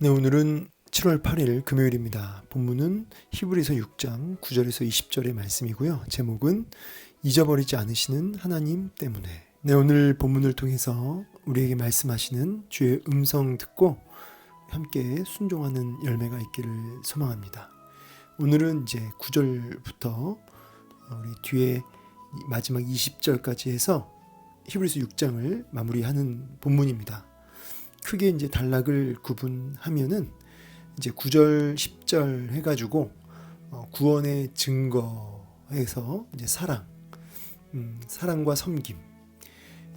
네, 오늘은 7월 8일 금요일입니다. 본문은 히브리서 6장 9절에서 20절의 말씀이고요. 제목은 잊어버리지 않으시는 하나님 때문에. 네, 오늘 본문을 통해서 우리에게 말씀하시는 주의 음성 듣고 함께 순종하는 열매가 있기를 소망합니다. 오늘은 이제 9절부터 우리 뒤에 마지막 20절까지 해서 히브리서 6장을 마무리하는 본문입니다. 크게 이제 단락을 구분하면은 이제 9절, 10절 해가지고 구원의 증거에서 이제 사랑과 섬김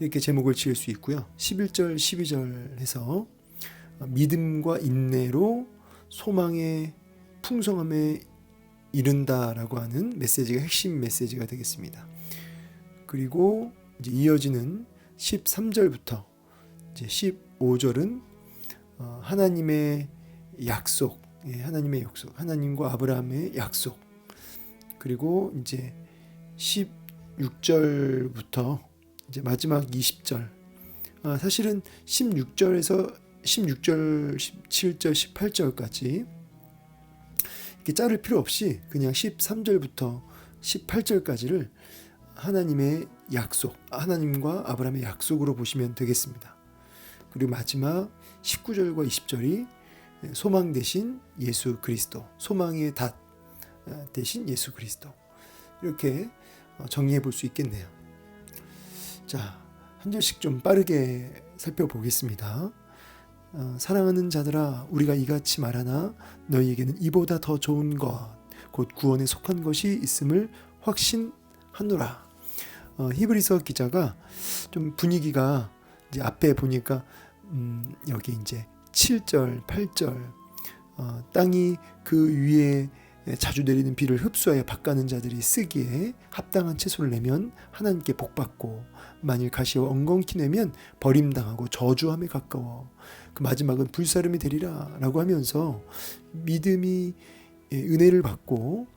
이렇게 제목을 지을 수 있고요. 11절, 12절 해서 믿음과 인내로 소망의 풍성함에 이른다라고 하는 메시지가 핵심 메시지가 되겠습니다. 그리고 이제 이어지는 13절부터 이제 15절은 하나님의 약속, 하나님의 약속, 하나님과 아브라함의 약속. 그리고 이제 16절부터 이제 마지막 20절. 사실은 16절에서 16절, 17절, 18절까지 이렇게 자를 필요 없이 그냥 13절부터 18절까지를 하나님의 약속, 하나님과 아브라함의 약속으로 보시면 되겠습니다. 그리고 마지막 19절과 20절이 소망 대신 예수 그리스도, 소망의 닷 대신 예수 그리스도, 이렇게 정리해 볼 수 있겠네요. 자, 한 절씩 좀 빠르게 살펴보겠습니다. 사랑하는 자들아, 우리가 이같이 말하나 너희에게는 이보다 더 좋은 것, 곧 구원에 속한 것이 있음을 확신하노라. 히브리서 기자가 좀 분위기가 이제 앞에 보니까 여기 이제 7절, 8절 땅이 그 위에 자주 내리는 비를 흡수하여 밭가는 자들이 쓰기에 합당한 채소를 내면 하나님께 복받고 만일 가시와 엉겅퀴 내면 버림당하고 저주함에 가까워 그 마지막은 불사름이 되리라 라고 하면서 믿음이 은혜를 받고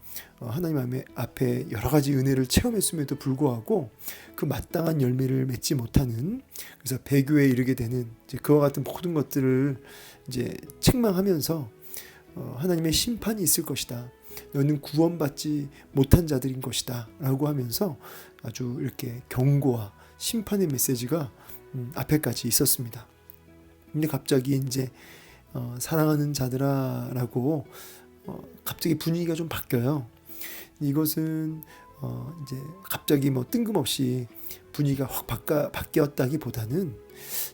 하나님 앞에 여러 가지 은혜를 체험했음에도 불구하고 그 마땅한 열매를 맺지 못하는, 그래서 배교에 이르게 되는 이제 그와 같은 모든 것들을 이제 책망하면서 하나님의 심판이 있을 것이다. 너는 구원받지 못한 자들인 것이다. 라고 하면서 아주 이렇게 경고와 심판의 메시지가 앞에까지 있었습니다. 근데 갑자기 이제 사랑하는 자들아 라고 갑자기 분위기가 좀 바뀌어요. 이것은 이제 갑자기 뭐 뜬금없이 분위기가 확 바뀌었다기보다는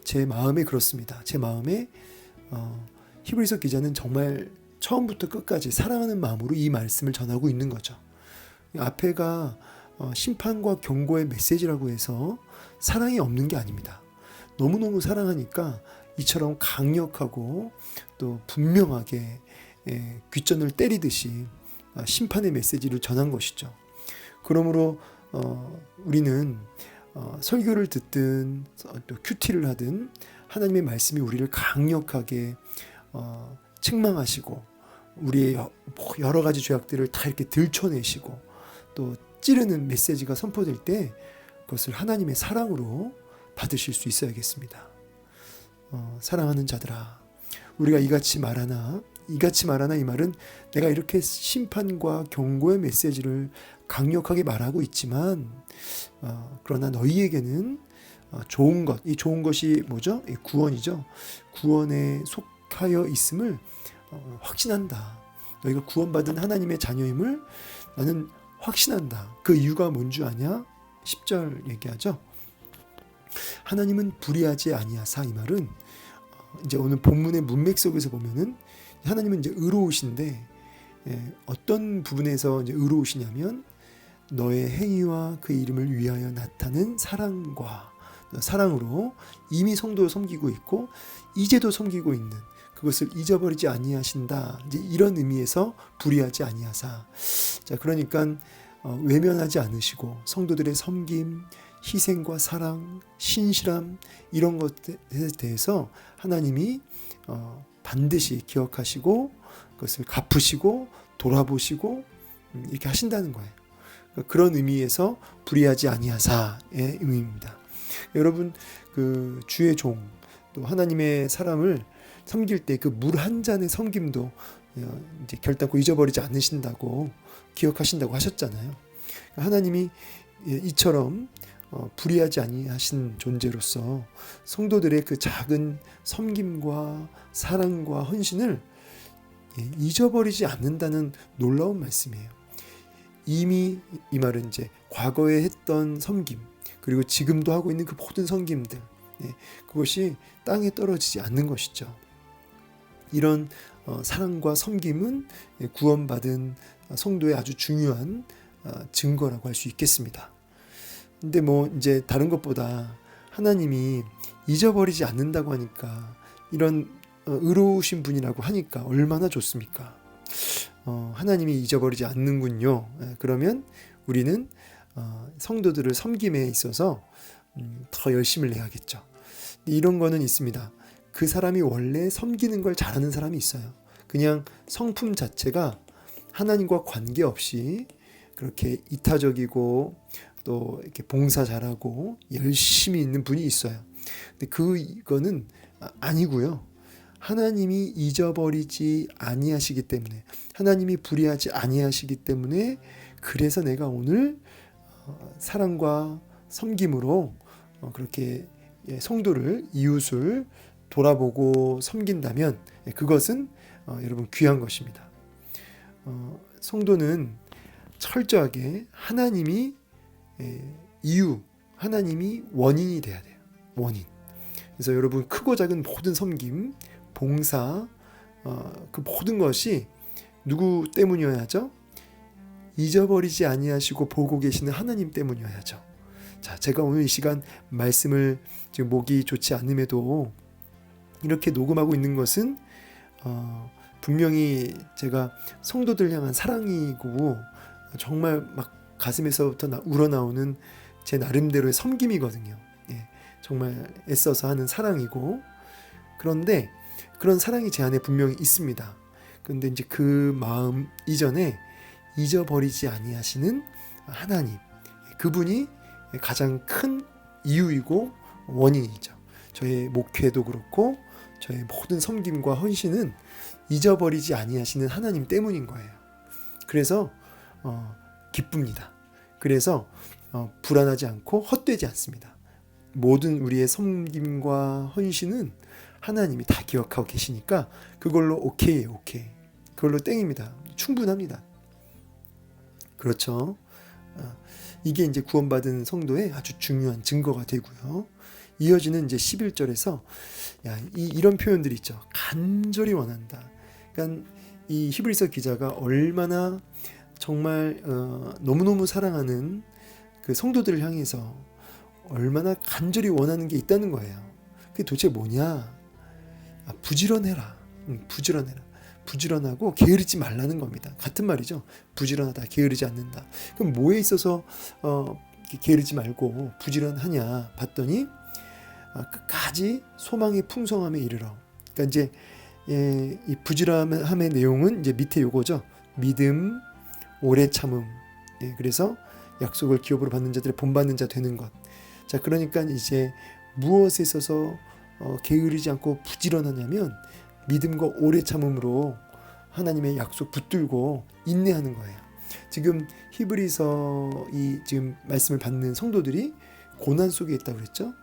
제 마음에 그렇습니다. 제 마음에 히브리서 기자는 정말 처음부터 끝까지 사랑하는 마음으로 이 말씀을 전하고 있는 거죠. 앞에가 심판과 경고의 메시지라고 해서 사랑이 없는 게 아닙니다. 너무너무 사랑하니까 이처럼 강력하고 또 분명하게 귓전을 때리듯이 심판의 메시지를 전한 것이죠. 그러므로 우리는 설교를 듣든 또 큐티를 하든 하나님의 말씀이 우리를 강력하게 책망하시고 우리의 여러 가지 죄악들을 다 이렇게 들춰내시고 또 찌르는 메시지가 선포될 때 그것을 하나님의 사랑으로 받으실 수 있어야겠습니다. 사랑하는 자들아, 우리가 이같이 말하나 이 말은 내가 이렇게 심판과 경고의 메시지를 강력하게 말하고 있지만 그러나 너희에게는 좋은 것, 이 좋은 것이 뭐죠? 구원이죠. 구원에 속하여 있음을 확신한다. 너희가 구원받은 하나님의 자녀임을 나는 확신한다. 그 이유가 뭔 줄 아냐? 10절 얘기하죠. 하나님은 불의하지 아니하사, 이 말은 이제 오늘 본문의 문맥 속에서 보면은 하나님은 이제 의로우신데 어떤 부분에서 이제 의로우시냐면 너의 행위와 그 이름을 위하여 나타낸 사랑으로 이미 성도를 섬기고 있고 이제도 섬기고 있는 그것을 잊어버리지 아니하신다. 이제 이런 의미에서 불의하지 아니하사. 자, 그러니까 외면하지 않으시고 성도들의 섬김, 희생과 사랑, 신실함 이런 것에 대해서 하나님이 반드시 기억하시고 그것을 갚으시고 돌아보시고 이렇게 하신다는 거예요. 그런 의미에서 불의하지 아니하사의 의미입니다. 여러분, 그 주의 종 또 하나님의 사람을 섬길 때 그 물 한 잔의 섬김도 이제 결단코 잊어버리지 않으신다고 기억하신다고 하셨잖아요. 하나님이 이처럼 불의하지 아니하신 존재로서 성도들의 그 작은 섬김과 사랑과 헌신을 잊어버리지 않는다는 놀라운 말씀이에요. 이미 이 말은 이제 과거에 했던 섬김, 그리고 지금도 하고 있는 그 모든 섬김들, 그것이 땅에 떨어지지 않는 것이죠. 이런 사랑과 섬김은 구원받은 성도의 아주 중요한 증거라고 할 수 있겠습니다. 근데 뭐 이제 다른 것보다 하나님이 잊어버리지 않는다고 하니까, 이런 의로우신 분이라고 하니까 얼마나 좋습니까? 하나님이 잊어버리지 않는군요. 그러면 우리는 성도들을 섬김에 있어서 더 열심을 내야겠죠. 이런 거는 있습니다. 그 사람이 원래 섬기는 걸 잘하는 사람이 있어요. 그냥 성품 자체가 하나님과 관계없이 그렇게 이타적이고 또 이렇게 봉사 잘하고 열심히 있는 분이 있어요. 근데 그거는 아니고요. 하나님이 잊어버리지 아니하시기 때문에, 하나님이 불의하지 아니하시기 때문에, 그래서 내가 오늘 사랑과 섬김으로 그렇게 성도를, 이웃을 돌아보고 섬긴다면 그것은 여러분 귀한 것입니다. 성도는 철저하게 하나님이 이유, 하나님이 원인이 돼야 돼요. 원인. 그래서 여러분 크고 작은 모든 섬김, 봉사, 그 모든 것이 누구 때문이어야죠? 잊어버리지 아니하시고 보고 계시는 하나님 때문이어야죠. 자, 제가 오늘 이 시간 말씀을 지금 목이 좋지 않음에도 이렇게 녹음하고 있는 것은 분명히 제가 성도들 향한 사랑이고 정말 막 가슴에서부터 우러나오는 제 나름대로의 섬김이거든요. 정말 애써서 하는 사랑이고, 그런데 그런 사랑이 제 안에 분명히 있습니다. 그런데 이제 그 마음 이전에 잊어버리지 아니하시는 하나님, 그분이 가장 큰 이유이고 원인이죠. 저의 목회도 그렇고 저의 모든 섬김과 헌신은 잊어버리지 아니하시는 하나님 때문인 거예요. 그래서 기쁩니다. 그래서 불안하지 않고 헛되지 않습니다. 모든 우리의 섬김과 헌신은 하나님이 다 기억하고 계시니까 그걸로 오케이예요. 오케이. 그걸로 땡입니다. 충분합니다. 그렇죠. 이게 이제 구원받은 성도의 아주 중요한 증거가 되고요. 이어지는 이제 11절에서 이런 표현들이 있죠. 간절히 원한다. 그러니까 이 히브리서 기자가 얼마나 정말 너무너무 사랑하는 그 성도들을 향해서 얼마나 간절히 원하는 게 있다는 거예요. 그게 도대체 뭐냐? 부지런해라. 부지런해라. 부지런하고 게으르지 말라는 겁니다. 같은 말이죠. 부지런하다, 게으르지 않는다. 그럼 뭐에 있어서 게으르지 말고 부지런하냐 봤더니 끝까지 소망의 풍성함에 이르러. 그러니까 이제 이 부지런함의 내용은 이제 밑에 요거죠. 믿음, 오래 참음. 그래서 약속을 기업으로 받는 자들의 본받는 자 되는 것. 자, 그러니까 이제 무엇에 있어서 게으르지 않고 부지런하냐면 믿음과 오래 참음으로 하나님의 약속 붙들고 인내하는 거예요. 지금 히브리서 이 지금 말씀을 받는 성도들이 고난 속에 있다고 그랬죠.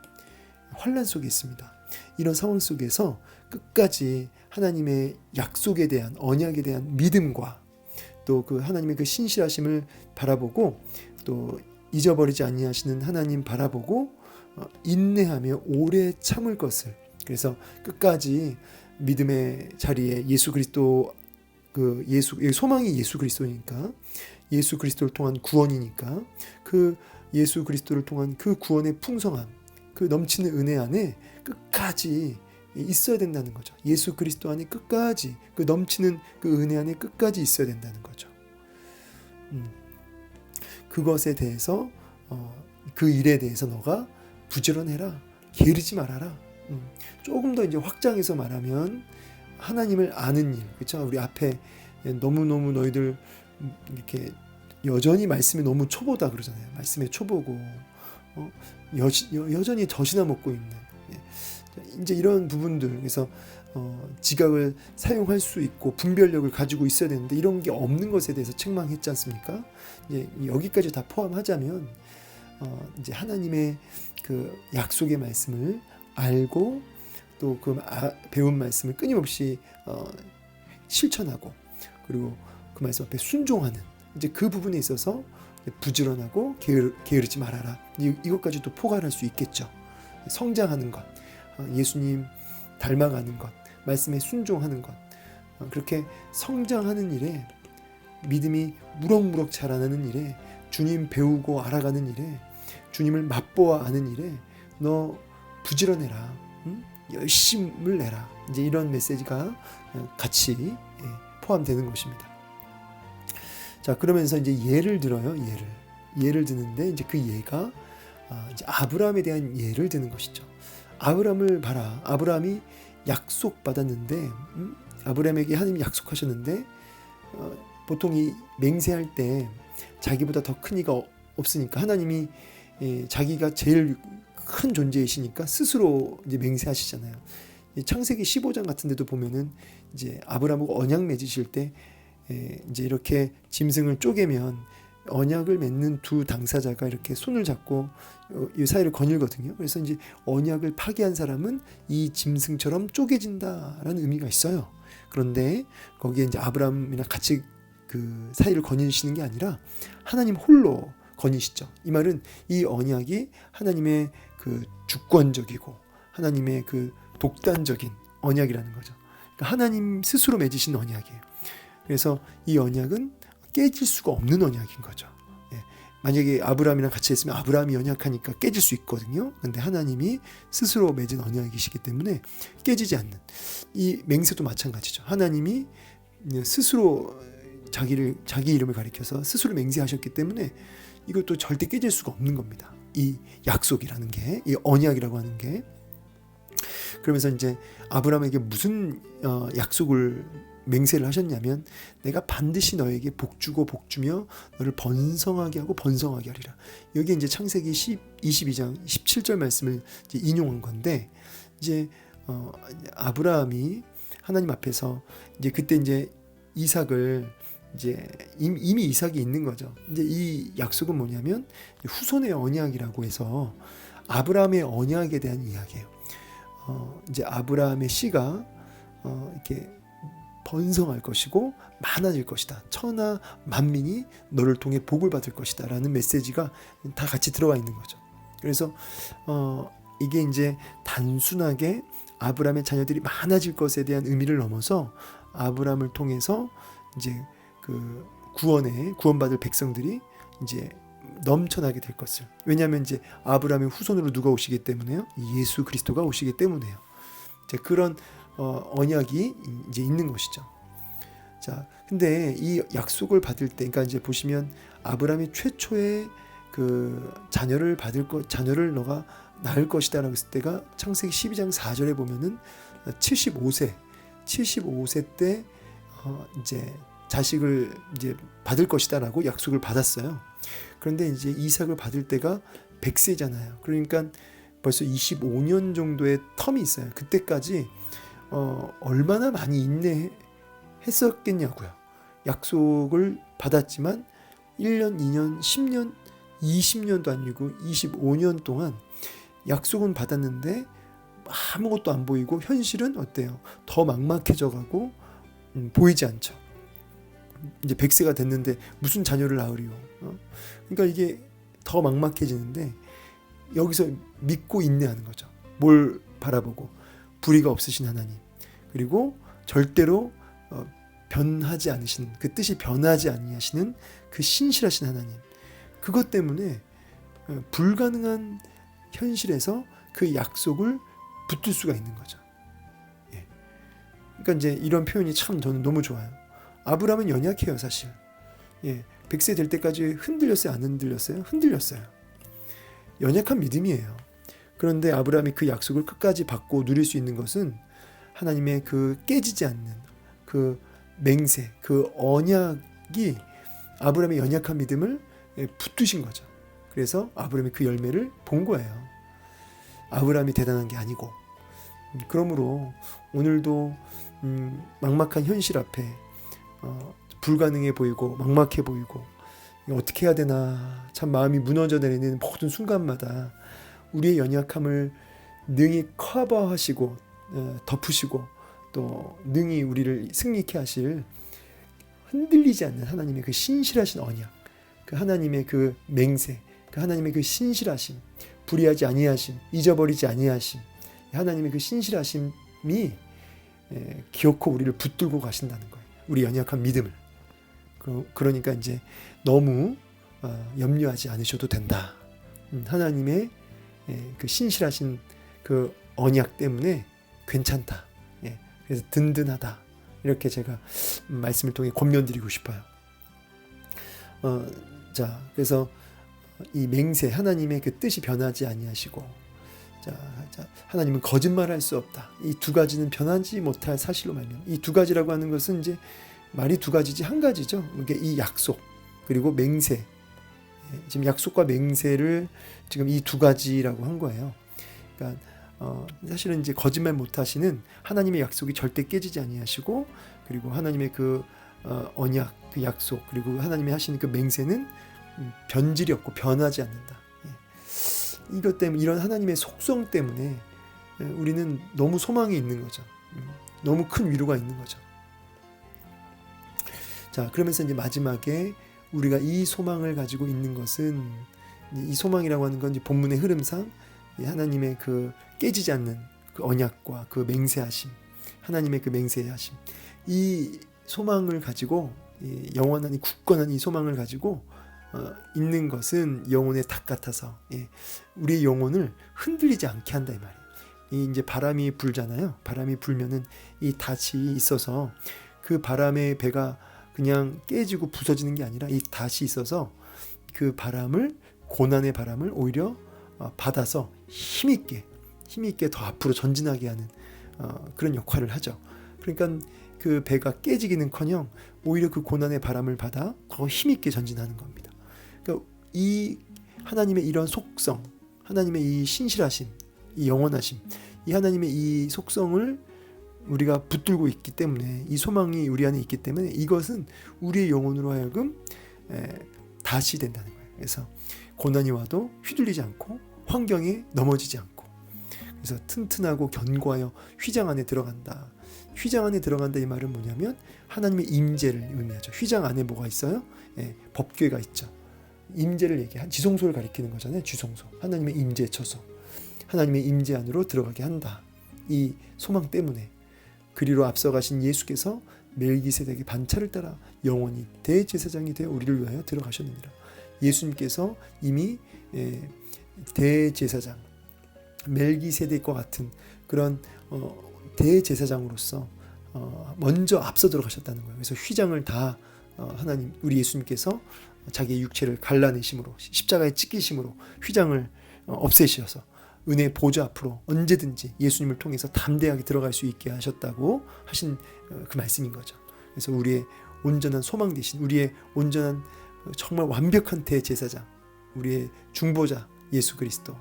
환난 속에 있습니다. 이런 상황 속에서 끝까지 하나님의 약속에 대한, 언약에 대한 믿음과 또 그 하나님의 그 신실하심을 바라보고 또 잊어버리지 아니하시는 하나님 바라보고 인내하며 오래 참을 것을, 그래서 끝까지 믿음의 자리에 예수 그리스도, 그 소망이 예수 그리스도니까, 예수 그리스도를 통한 구원이니까 그 예수 그리스도를 통한 그 구원의 풍성함, 그 넘치는 은혜 안에 끝까지 있어야 된다는 거죠. 예수 그리스도 안에 끝까지, 그 넘치는 그 은혜 안에 끝까지 있어야 된다는 거죠. 그것에 대해서 그 일에 대해서 너가 부지런해라, 게으르지 말아라. 조금 더 이제 확장해서 말하면 하나님을 아는 일, 그렇죠? 우리 앞에 너무너무 너희들 이렇게 여전히 말씀에 너무 초보다 그러잖아요. 말씀에 초보고 여전히 젖이나 먹고 있는 이제 이런 부분들. 그래서 지각을 사용할 수 있고 분별력을 가지고 있어야 되는데 이런 게 없는 것에 대해서 책망했지 않습니까? 이제 여기까지 다 포함하자면 이제 하나님의 그 약속의 말씀을 알고 또 그 배운 말씀을 끊임없이 실천하고 그리고 그 말씀 앞에 순종하는 이제 그 부분에 있어서 부지런하고 게으르지 말아라. 이것까지도 포괄할 수 있겠죠. 성장하는 것, 예수님 닮아가는 것, 말씀에 순종하는 것, 그렇게 성장하는 일에 믿음이 무럭무럭 자라나는 일에 주님 배우고 알아가는 일에 주님을 맛보아 아는 일에 너 부지런해라, 열심을 내라. 이제 이런 메시지가 같이 포함되는 것입니다. 자, 그러면서 이제 예를 들어요. 예를 드는데 이제 그 예가 이제 아브라함에 대한 예를 드는 것이죠. 아브라함을 봐라. 아브라함이 약속 받았는데 아브라함에게 하나님이 약속하셨는데 보통 이 맹세할 때 자기보다 더 큰 이가 없으니까 하나님이 자기가 제일 큰 존재이시니까 스스로 이제 맹세하시잖아요. 창세기 15장 같은 데도 보면은 이제 아브라함하고 언약 맺으실 때 이제 이렇게 짐승을 쪼개면 언약을 맺는 두 당사자가 이렇게 손을 잡고 이 사이를 거닐거든요. 그래서 이제 언약을 파기한 사람은 이 짐승처럼 쪼개진다라는 의미가 있어요. 그런데 거기에 이제 아브라함이랑 같이 그 사이를 거니시는 게 아니라 하나님 홀로 거니시죠. 이 말은 이 언약이 하나님의 그 주권적이고 하나님의 그 독단적인 언약이라는 거죠. 그러니까 하나님 스스로 맺으신 언약이에요. 그래서 이 언약은 깨질 수가 없는 언약인 거죠. 만약에 아브라함이랑 같이 했으면 아브라함이 언약하니까 깨질 수 있거든요. 근데 하나님이 스스로 맺은 언약이시기 때문에 깨지지 않는 이 맹세도 마찬가지죠. 하나님이 스스로 자기 이름을 가리켜서 스스로 맹세하셨기 때문에 이것도 절대 깨질 수가 없는 겁니다. 이 약속이라는 게, 이 언약이라고 하는 게. 그러면서 이제 아브라함에게 무슨 약속을 맹세를 하셨냐면 내가 반드시 너에게 복주고 복주며 너를 번성하게 하고 번성하게 하리라. 여기 이제 창세기 22장 17절 말씀을 이제 인용한 건데 이제 아브라함이 하나님 앞에서 이제 그때 이제 이삭을 이제 이미 이삭이 있는 거죠. 이제 이 약속은 뭐냐면 후손의 언약이라고 해서 아브라함의 언약에 대한 이야기예요. 이제 아브라함의 씨가 이렇게 번성할 것이고 많아질 것이다. 천하 만민이 너를 통해 복을 받을 것이다. 라는 메시지가 다 같이 들어가 있는 거죠. 그래서 이게 이제 단순하게 아브라함의 자녀들이 많아질 것에 대한 의미를 넘어서 아브라함을 통해서 이제 그 구원받을 백성들이 이제 넘쳐나게 될 것을. 왜냐하면 이제 아브라함의 후손으로 누가 오시기 때문에요? 예수 그리스도가 오시기 때문에요. 이제 그런 언약이 이제 있는 것이죠. 자, 근데 이 약속을 받을 때, 그러니까 이제 보시면 아브라함이 최초의 그 자녀를 너가 낳을 것이다라고 했을 때가 창세기 12장 4절에 보면은 75세 때 이제 자식을 이제 받을 것이다라고 약속을 받았어요. 그런데 이제 이삭을 받을 때가 100세잖아요. 그러니까 벌써 25년 정도의 텀이 있어요. 그때까지 얼마나 많이 인내했었겠냐고요. 약속을 받았지만 1년, 2년, 10년, 20년도 아니고 25년 동안 약속은 받았는데 아무것도 안 보이고 현실은 어때요? 더 막막해져 가고 보이지 않죠. 이제 100세가 됐는데 무슨 자녀를 낳으리요. 그러니까 이게 더 막막해지는데 여기서 믿고 인내하는 거죠. 뭘 바라보고 불의가 없으신 하나님, 그리고 절대로 변하지 않으시는, 그 뜻이 변하지 아니하시는 그 신실하신 하나님. 그것 때문에 불가능한 현실에서 그 약속을 붙들 수가 있는 거죠. 그러니까 이제 이런 표현이 참 저는 너무 좋아요. 아브라함은 연약해요, 사실. 100세 될 때까지 흔들렸어요, 안 흔들렸어요? 흔들렸어요. 연약한 믿음이에요. 그런데 아브라함이 그 약속을 끝까지 받고 누릴 수 있는 것은 하나님의 그 깨지지 않는 그 맹세, 그 언약이 아브라함의 연약한 믿음을 붙드신 거죠. 그래서 아브라함이 그 열매를 본 거예요. 아브라함이 대단한 게 아니고 그러므로 오늘도 막막한 현실 앞에 불가능해 보이고 막막해 보이고 어떻게 해야 되나 참 마음이 무너져 내리는 모든 순간마다 우리의 연약함을 능히 커버하시고 덮으시고 또 능히 우리를 승리케 하실 흔들리지 않는 하나님의 그 신실하신 언약, 그 하나님의 그 맹세, 그 하나님의 그 신실하심, 불의하지 아니하심, 잊어버리지 아니하심, 하나님의 그 신실하심이 기어코 우리를 붙들고 가신다는 거예요. 우리 연약한 믿음을. 그러니까 이제 너무 염려하지 않으셔도 된다. 하나님의 그 신실하신 그 언약 때문에 괜찮다. 그래서 든든하다. 이렇게 제가 말씀을 통해 권면드리고 싶어요. 자, 그래서 이 맹세 하나님의 그 뜻이 변하지 아니하시고, 자, 하나님은 거짓말할 수 없다. 이 두 가지는 변하지 못할 사실로 말미암아. 이 두 가지라고 하는 것은 이제 말이 두 가지지 한 가지죠. 그러니까 이 약속 그리고 맹세. 지금 약속과 맹세를 지금 이 두 가지라고 한 거예요. 그러니까 사실은 이제 거짓말 못하시는 하나님의 약속이 절대 깨지지 아니하시고, 그리고 하나님의 그 언약, 그 약속, 그리고 하나님이 하시는 그 맹세는 변질이 없고 변하지 않는다. 이것 때문에, 이런 하나님의 속성 때문에 우리는 너무 소망이 있는 거죠. 너무 큰 위로가 있는 거죠. 자, 그러면서 이제 마지막에 우리가 이 소망을 가지고 있는 것은, 이 소망이라고 하는 건 이제 본문의 흐름상 하나님의 그 깨지지 않는 그 언약과 그 맹세하심, 하나님의 그 맹세하심, 이 소망을 가지고, 이 영원한 이 굳건한 이 소망을 가지고 있는 것은 영혼의 닭 같아서 우리의 영혼을 흔들리지 않게 한다 이 말이에요. 이 이제 바람이 불잖아요. 바람이 불면은 이 닷이 있어서 그 바람의 배가 그냥 깨지고 부서지는 게 아니라 이 닷이 있어서 그 바람을, 고난의 바람을 오히려 받아서 힘있게 더 앞으로 전진하게 하는 그런 역할을 하죠. 그러니까 그 배가 깨지기는커녕 오히려 그 고난의 바람을 받아 더 힘있게 전진하는 겁니다. 그러니까 이 하나님의 이런 속성, 하나님의 이 신실하심, 이 영원하심, 이 하나님의 이 속성을 우리가 붙들고 있기 때문에, 이 소망이 우리 안에 있기 때문에 이것은 우리의 영혼으로 하여금 닷이 된다는 거예요. 그래서 고난이 와도 휘둘리지 않고 환경에 넘어지지 않고, 그래서 튼튼하고 견고하여 휘장 안에 들어간다. 휘장 안에 들어간다 이 말은 뭐냐면 하나님의 임재를 의미하죠. 휘장 안에 뭐가 있어요? 법궤가 있죠. 임재를 얘기한 지성소를 가리키는 거잖아요. 지성소. 하나님의 임재 처소. 하나님의 임재 안으로 들어가게 한다. 이 소망 때문에 그리로 앞서가신 예수께서 멜기세덱의 반차를 따라 영원히 대제사장이 되어 우리를 위하여 들어가셨느니라. 예수님께서 이미 대제사장, 멜기세덱과 같은 그런 대제사장으로서 먼저 앞서 들어가셨다는 거예요. 그래서 휘장을 다 하나님, 우리 예수님께서 자기의 육체를 갈라내심으로, 십자가에 찢기심으로 휘장을 없애셔서 은혜 보좌 앞으로 언제든지 예수님을 통해서 담대하게 들어갈 수 있게 하셨다고 하신 그 말씀인 거죠. 그래서 우리의 온전한 소망 되신, 우리의 온전한 정말 완벽한 대제사장, 우리의 중보자 예수 그리스도,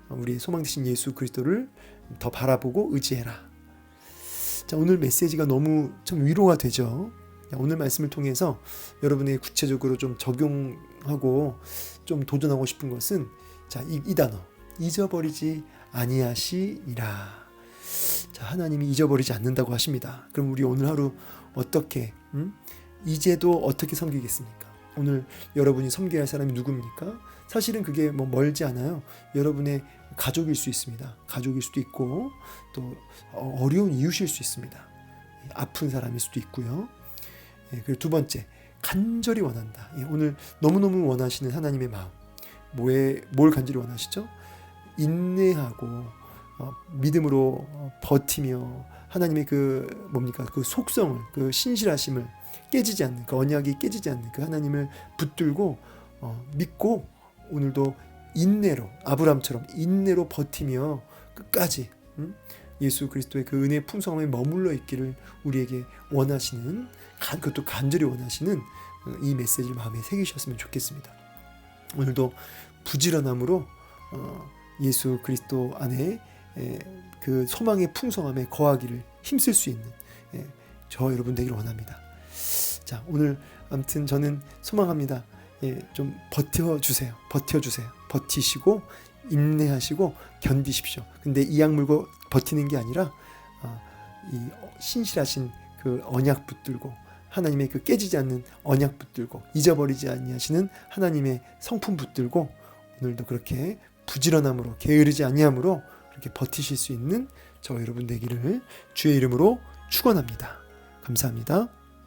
우리의 소망 되신 예수 그리스도를 더 바라보고 의지해라. 자, 오늘 메시지가 너무 참 위로가 되죠. 오늘 말씀을 통해서 여러분에게 구체적으로 좀 적용하고 좀 도전하고 싶은 것은, 자, 이 단어, 잊어버리지 아니하시니라. 자, 하나님이 잊어버리지 않는다고 하십니다. 그럼 우리 오늘 하루 어떻게, 이제도 어떻게 섬기겠습니까? 오늘 여러분이 섬겨야 할 사람이 누굽니까? 사실은 그게 뭐 멀지 않아요. 여러분의 가족일 수 있습니다. 가족일 수도 있고, 또 어려운 이웃일 수 있습니다. 아픈 사람일 수도 있고요. 그리고 두 번째, 간절히 원한다. 오늘 너무너무 원하시는 하나님의 마음, 뭘 간절히 원하시죠? 인내하고 믿음으로 버티며 하나님의 그 뭡니까? 그 속성을, 그 신실하심을 깨지지 않는, 그 언약이 깨지지 않는 그 하나님을 붙들고 믿고 오늘도 인내로, 아브람처럼 인내로 버티며 끝까지 예수 그리스도의 그 은혜의 풍성함에 머물러 있기를 우리에게 원하시는, 그것도 간절히 원하시는 이 메시지를 마음에 새기셨으면 좋겠습니다. 오늘도 부지런함으로 예수 그리스도 안에 그 소망의 풍성함에 거하기를 힘쓸 수 있는 저 여러분 되기를 원합니다. 자, 오늘 아무튼 저는 소망합니다. 좀 버텨주세요. 버티시고 인내하시고 견디십시오. 근데 이악 물고 버티는 게 아니라 이 신실하신 그 언약 붙들고 하나님의 그 깨지지 않는 언약 붙들고 잊어버리지 아니하시는 하나님의 성품 붙들고 오늘도 그렇게 부지런함으로 게으르지 아니함으로 그렇게 버티실 수 있는 저 여러분 되기를 주의 이름으로 축원합니다. 감사합니다.